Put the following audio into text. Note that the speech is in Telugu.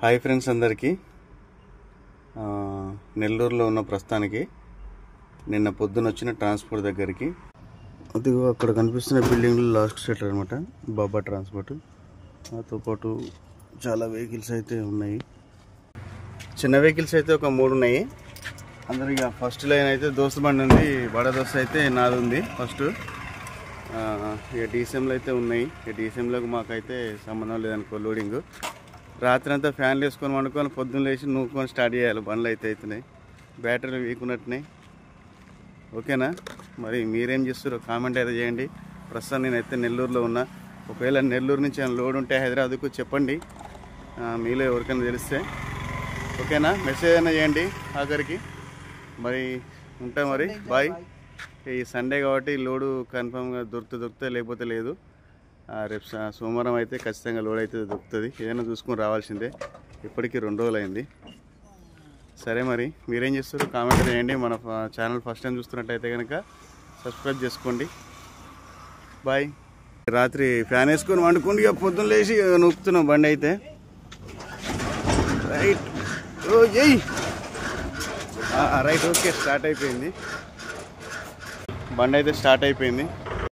హాయ్ ఫ్రెండ్స్ అందరికీ నెల్లూరులో ఉన్న ప్రస్తుతానికి నిన్న పొద్దున వచ్చిన ట్రాన్స్పోర్ట్ దగ్గరికి అదిగో అక్కడ కనిపిస్తున్న బిల్డింగ్లో లాస్ట్ సెటర్ అనమాట బాబా ట్రాన్స్పోర్ట్. దాంతో పాటు చాలా వెహికల్స్ అయితే ఉన్నాయి. చిన్న వెహికల్స్ అయితే ఒక 3 ఉన్నాయి. అందరికి ఫస్ట్ లైన్ అయితే దోస్త్ బండి ఉంది, బడా దోస్త్ అయితే నాది ఉంది ఫస్ట్. ఇక డీసీఎంలు అయితే ఉన్నాయి. ఇక డీసీఎంలోకి మాకైతే సంబంధం లేదనుకో. లోడింగ్ రాత్రి అంతా ఫ్యాన్లు వేసుకొని వండుకొని పొద్దున్న లేచి నూకొని స్టార్ట్ చేయాలి. బండ్లు అయితే అవుతున్నాయి, బ్యాటరీలు వీకున్నట్టున్నాయి. ఓకేనా, మరి మీరేం చేస్తారో కామెంట్ అయితే చేయండి. ప్రస్తుతం నేనైతే నెల్లూరులో ఉన్నా. ఒకవేళ నెల్లూరు నుంచి ఏమైనా లోడ్ ఉంటే హైదరాబాద్కు చెప్పండి, మీలో ఎవరికైనా తెలిస్తే. ఓకేనా, మెసేజ్ అయినా చేయండి ఆఖరికి. మరి ఉంటా, మరి బాయ్. ఈ సండే కాబట్టి లోడు కన్ఫామ్గా దొరికితే లేకపోతే లేదు. రేపు సోమవారం అయితే ఖచ్చితంగా లోడ్ అయితే దొరుకుతుంది. ఏదైనా చూసుకొని రావాల్సిందే. ఇప్పటికీ 2 రోజులు అయింది. సరే, మరి మీరేం చేస్తారు కామెంట్ చేయండి. మన ఛానల్ ఫస్ట్ టైం చూస్తున్నట్టయితే కనుక సబ్స్క్రైబ్ చేసుకోండి. బాయ్. రాత్రి ఫ్యాన్ వేసుకొని వండుకోండి, ఇక పొద్దున్న లేచి నొక్కుతున్నాం బండి అయితే. రైట్, ఓ జై రైట్. ఓకే, స్టార్ట్ అయిపోయింది బండి అయితే, స్టార్ట్ అయిపోయింది.